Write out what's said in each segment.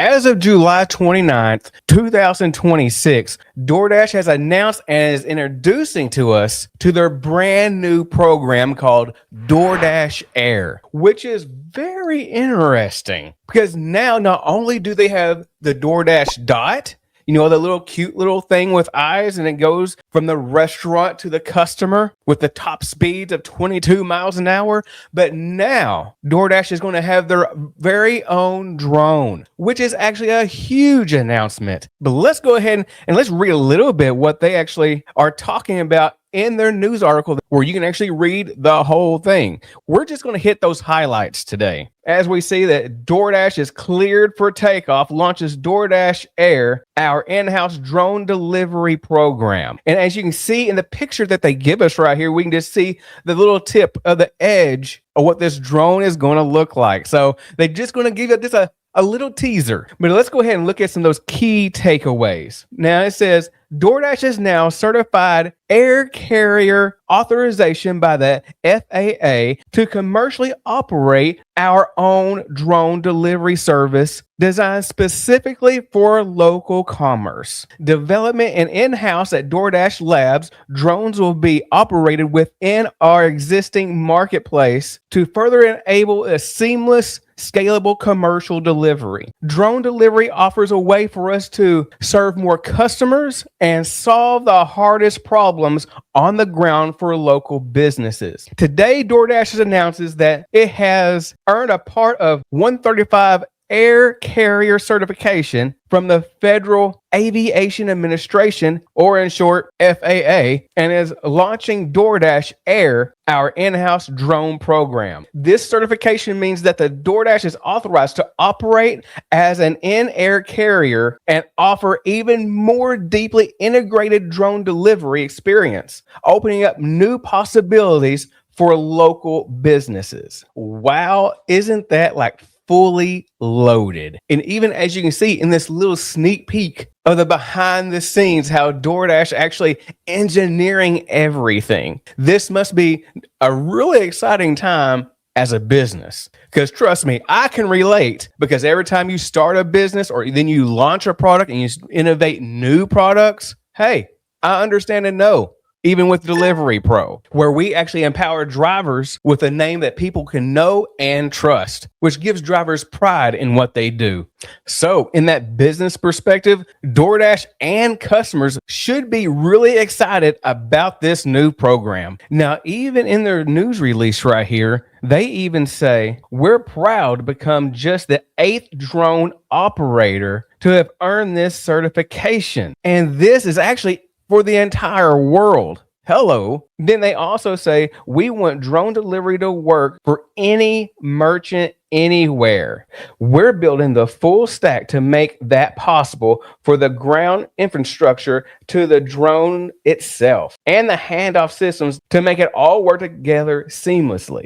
As of July 29th, 2026, DoorDash has announced and is introducing to us to their brand new program called DoorDash Air, which is very interesting because now not only do they have the DoorDash Dot, the little cute little thing with eyes, and it goes from the restaurant to the customer with the top speeds of 22 miles an hour. But now DoorDash is going to have their very own drone, which is actually a huge announcement. But let's go ahead and let's read a little bit what they actually are talking about in their news article, where you can actually read the whole thing. We're just going to hit those highlights today. As we see that DoorDash is cleared for takeoff, launches DoorDash Air, our in-house drone delivery program. And as you can see in the picture that they give us right here, we can just see the little tip of the edge of what this drone is going to look like. So they're just going to give you just a little teaser. But let's go ahead and look at some of those key takeaways. Now it says, DoorDash is now certified air carrier authorization by the FAA to commercially operate our own drone delivery service designed specifically for local commerce. Development and in-house at DoorDash Labs, drones will be operated within our existing marketplace to further enable a seamless, scalable commercial delivery. Drone delivery offers a way for us to serve more customers and solve the hardest problems on the ground for local businesses. Today, DoorDash announces that it has earned a Part of 135 air carrier certification from the Federal Aviation Administration, or in short, FAA, and is launching DoorDash Air, our in-house drone program. This certification means that the DoorDash is authorized to operate as an in-air carrier and offer even more deeply integrated drone delivery experience, opening up new possibilities for local businesses. Wow, isn't that like fully loaded? And even as you can see in this little sneak peek of the behind the scenes, how DoorDash actually engineering everything. This must be a really exciting time as a business, because trust me, I can relate, because every time you start a business or then you launch a product and you innovate new products, hey, I understand and know. Even with DeliveryPro, where we actually empower drivers with a name that people can know and trust, which gives drivers pride in what they do. So in that business perspective, DoorDash and customers should be really excited about this new program. Now, even in their news release right here, they even say, we're proud to become just the 8th drone operator to have earned this certification. And this is actually for the entire world. Hello. Then they also say, we want drone delivery to work for any merchant anywhere. We're building the full stack to make that possible, for the ground infrastructure to the drone itself and the handoff systems to make it all work together seamlessly.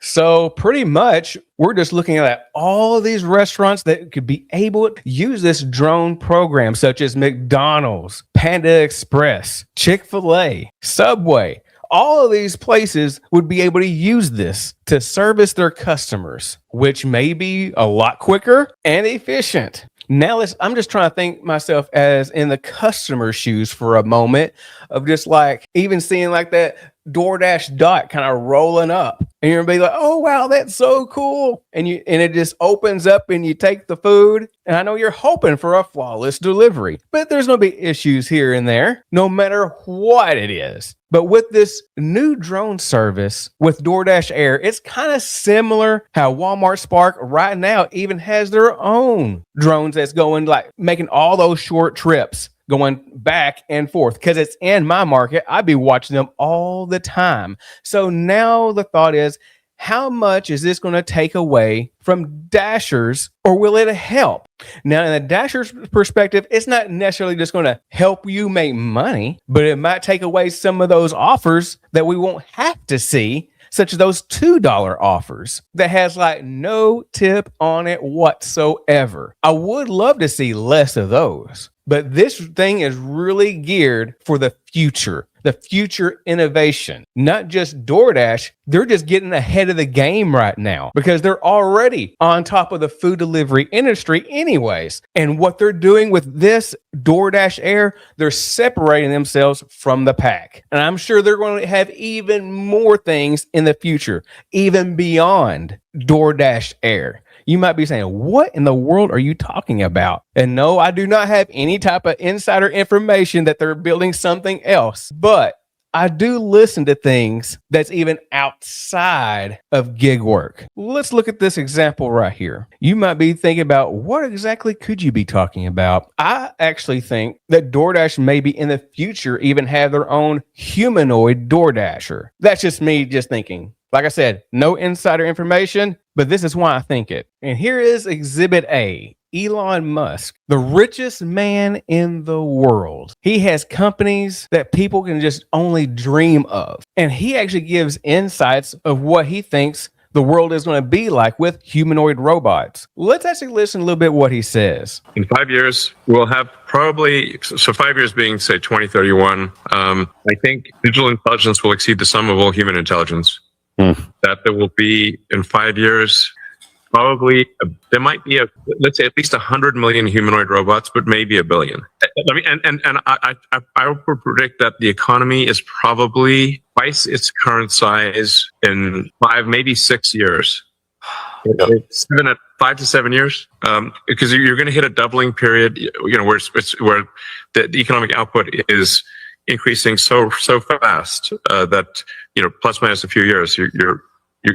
So pretty much, we're just looking at all of these restaurants that could be able to use this drone program, such as McDonald's, Panda Express, Chick-fil-A, Subway. All of these places would be able to use this to service their customers, which may be a lot quicker and efficient. Now I'm just trying to think myself as in the customer's shoes for a moment, of just like even seeing like that DoorDash Dot kind of rolling up, and you're gonna be like, oh wow, that's so cool. And it just opens up and you take the food. And I know you're hoping for a flawless delivery, but there's gonna be issues here and there, no matter what it is. But with this new drone service with DoorDash Air, it's kind of similar how Walmart Spark right now even has their own drones that's going like making all those short trips, going back and forth, because it's in my market. I'd be watching them all the time. So now the thought is, how much is this going to take away from Dashers, or will it help? Now, in the Dashers perspective, it's not necessarily just going to help you make money, but it might take away some of those offers that we won't have to see, such as those $2 offers that has like no tip on it whatsoever. I would love to see less of those. But this thing is really geared for the future innovation, not just DoorDash. They're just getting ahead of the game right now because they're already on top of the food delivery industry anyways. And what they're doing with this DoorDash Air, they're separating themselves from the pack. And I'm sure they're going to have even more things in the future, even beyond DoorDash Air. You might be saying, what in the world are you talking about? And no, I do not have any type of insider information that they're building something else, but I do listen to things that's even outside of gig work. Let's look at this example right here. You might be thinking about what exactly could you be talking about? I actually think that DoorDash maybe in the future even have their own humanoid DoorDasher. That's just me just thinking. Like I said, no insider information, but this is why I think it. And here is Exhibit A. Elon Musk, the richest man in the world. He has companies that people can just only dream of. And he actually gives insights of what he thinks the world is going to be like with humanoid robots. Let's actually listen a little bit what he says. In 5 years, we'll have probably, so 5 years being, say, 2031, I think digital intelligence will exceed the sum of all human intelligence. That there will be, in 5 years, probably, there might be, let's say, at least 100 million humanoid robots, but maybe a billion. I would predict that the economy is probably twice its current size in 5, maybe 6 years. 5 to 7 years, because you're going to hit a doubling period, where the economic output is increasing so fast that plus minus a few years, you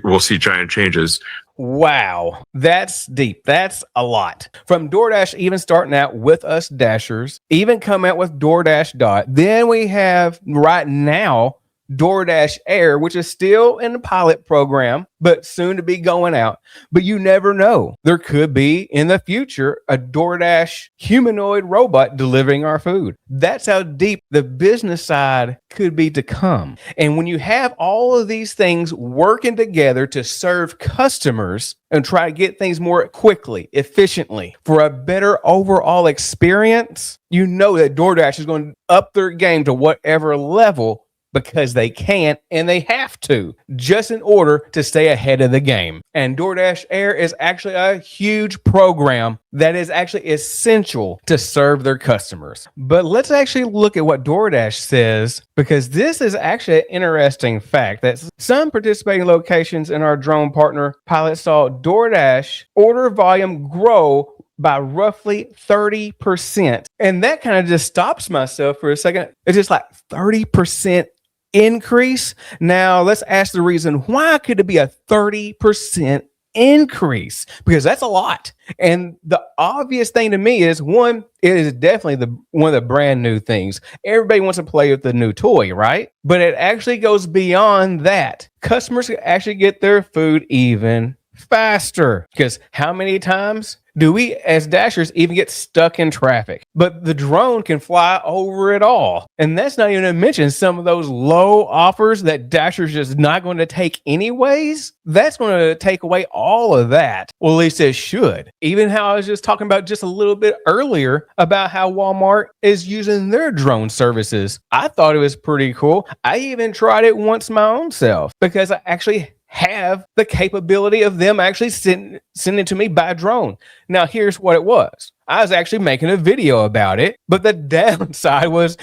will see giant changes. Wow, that's deep. That's a lot. From DoorDash even starting out with us Dashers, even come out with DoorDash Dot. Then we have right now DoorDash Air, which is still in the pilot program, but soon to be going out. But you never know. There could be in the future a DoorDash humanoid robot delivering our food. That's how deep the business side could be to come. And when you have all of these things working together to serve customers and try to get things more quickly, efficiently, for a better overall experience, you know that DoorDash is going to up their game to whatever level, because they can and they have to, just in order to stay ahead of the game. And DoorDash Air is actually a huge program that is actually essential to serve their customers. But let's actually look at what DoorDash says, because this is actually an interesting fact that some participating locations in our drone partner pilot saw DoorDash order volume grow by roughly 30%. And that kind of just stops myself for a second. It's just like 30% increase. Now let's ask the reason why could it be a 30% increase? Because that's a lot. And the obvious thing to me is, one, it is definitely one of the brand new things. Everybody wants to play with the new toy, right? But it actually goes beyond that. Customers can actually get their food even faster, because how many times do we as Dashers even get stuck in traffic? But the drone can fly over it all. And that's not even to mention some of those low offers that Dashers just not going to take anyways. That's going to take away all of that. Well, at least it should. Even how I was just talking about just a little bit earlier about how Walmart is using their drone services. I thought it was pretty cool. I even tried it once my own self, because I actually have the capability of them actually sending it to me by drone. Now, here's what it was. I was actually making a video about it, but the downside was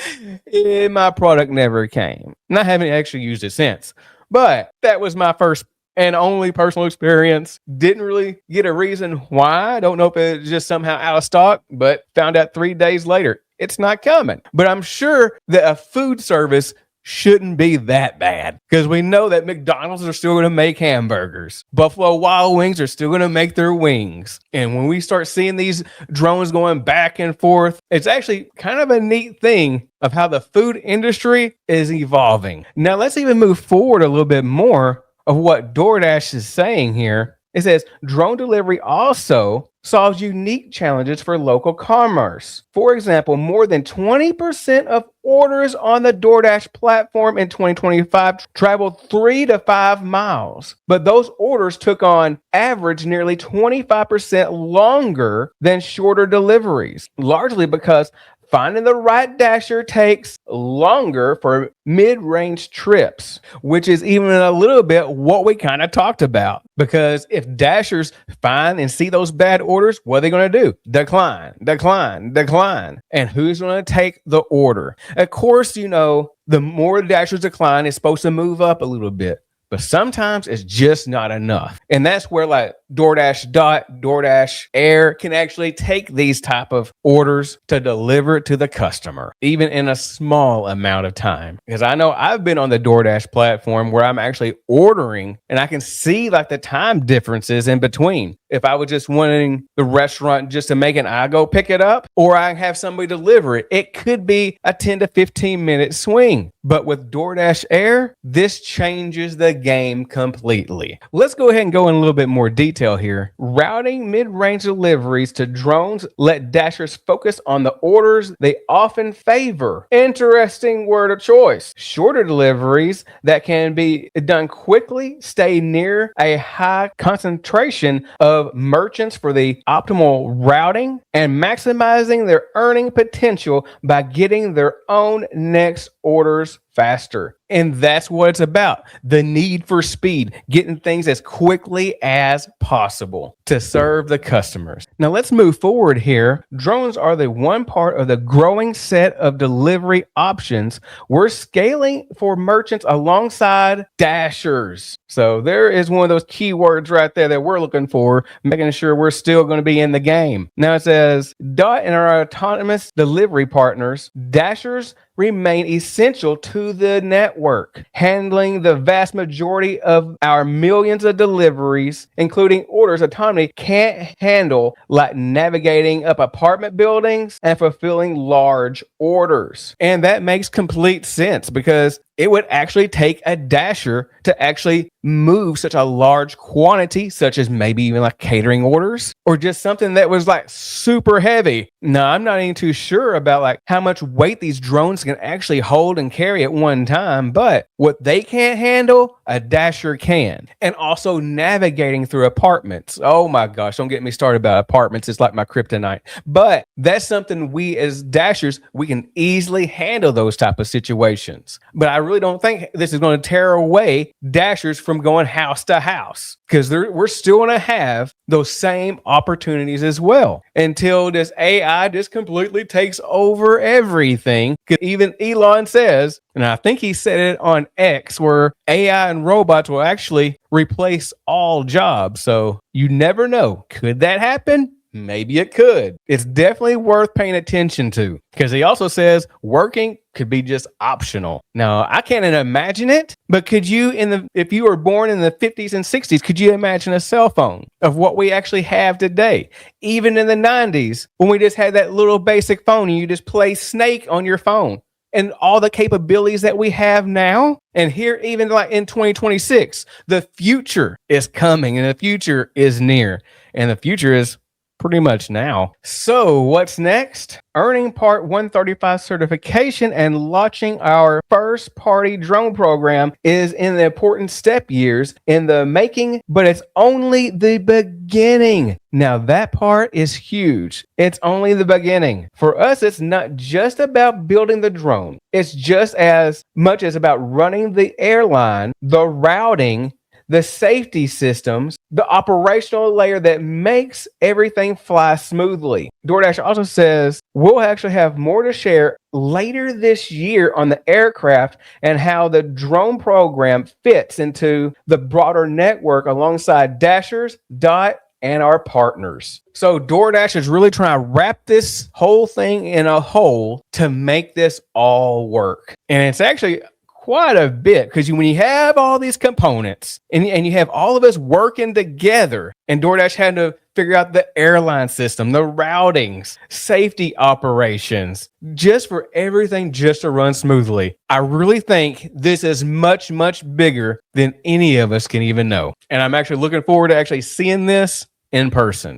my product never came. And I haven't actually used it since. But that was my first and only personal experience. Didn't really get a reason why. I don't know if it's just somehow out of stock, but found out 3 days later, it's not coming. But I'm sure that a food service shouldn't be that bad, because we know that McDonald's are still going to make hamburgers. Buffalo Wild Wings are still going to make their wings. And when we start seeing these drones going back and forth, it's actually kind of a neat thing of how the food industry is evolving. Now, let's even move forward a little bit more of what DoorDash is saying here. It says drone delivery also solves unique challenges for local commerce. For example, more than 20% of orders on the DoorDash platform in 2025 traveled 3 to 5 miles. But those orders took on average nearly 25% longer than shorter deliveries, largely because Finding the right dasher takes longer for mid-range trips, which is even a little bit what we kind of talked about. Because if dashers find and see those bad orders, what are they going to do? Decline, decline, decline. And who's going to take the order? Of course, the more dashers decline, it's supposed to move up a little bit. But sometimes it's just not enough. And that's where like DoorDash Air can actually take these type of orders to deliver to the customer, even in a small amount of time. Because I know I've been on the DoorDash platform where I'm actually ordering and I can see like the time differences in between. If I was just wanting the restaurant just to make it, I go pick it up, or I have somebody deliver it. It could be a 10 to 15 minute swing. But with DoorDash Air, this changes the game completely. Let's go ahead and go in a little bit more detail here. Routing mid-range deliveries to drones let dashers focus on the orders they often favor. Interesting word of choice. Shorter deliveries that can be done quickly stay near a high concentration of merchants for the optimal routing and maximizing their earning potential by getting their own next orders faster. And that's what it's about. The need for speed, getting things as quickly as possible to serve the customers. Now let's move forward here. Drones are the one part of the growing set of delivery options we're scaling for merchants alongside dashers. So there is one of those keywords right there that we're looking for, making sure we're still going to be in the game. Now it says, Dot and our autonomous delivery partners, dashers remain essential to the network, handling the vast majority of our millions of deliveries, including orders autonomy can't handle, like navigating up apartment buildings and fulfilling large orders. And that makes complete sense because it would actually take a dasher to actually move such a large quantity, such as maybe even like catering orders or just something that was like super heavy. Now, I'm not even too sure about like how much weight these drones can actually hold and carry at one time, but what they can't handle, a dasher can. And also navigating through apartments. Oh my gosh, don't get me started about apartments. It's like my kryptonite. But that's something we as dashers, we can easily handle those type of situations. But I really don't think this is going to tear away dashers from going house to house, because we're still going to have those same opportunities as well until this AI just completely takes over everything. Because even Elon says, and I think he said it on X, where AI and robots will actually replace all jobs. So you never know. Could that happen? Maybe it could. It's definitely worth paying attention to, because he also says working could be just optional. Now, I can't imagine it, but could you, if you were born in the 50s and 60s, could you imagine a cell phone of what we actually have today? Even in the 90s, when we just had that little basic phone and you just play Snake on your phone, and all the capabilities that we have now. And here, even like in 2026, the future is coming and the future is near, and the future is pretty much now. So what's next? Earning Part 135 certification and launching our first party drone program is in the important step years in the making, but it's only the beginning. Now that part is huge. It's only the beginning. For us, it's not just about building the drone. It's just as much as about running the airline, the routing, the safety systems, the operational layer that makes everything fly smoothly. DoorDash also says we'll actually have more to share later this year on the aircraft and how the drone program fits into the broader network alongside Dashers, Dot, and our partners. So DoorDash is really trying to wrap this whole thing in a whole to make this all work. And it's actually quite a bit, because when you have all these components and you have all of us working together, and DoorDash had to figure out the airline system, the routings, safety operations, just for everything just to run smoothly. I really think this is much, much bigger than any of us can even know. And I'm actually looking forward to actually seeing this in person.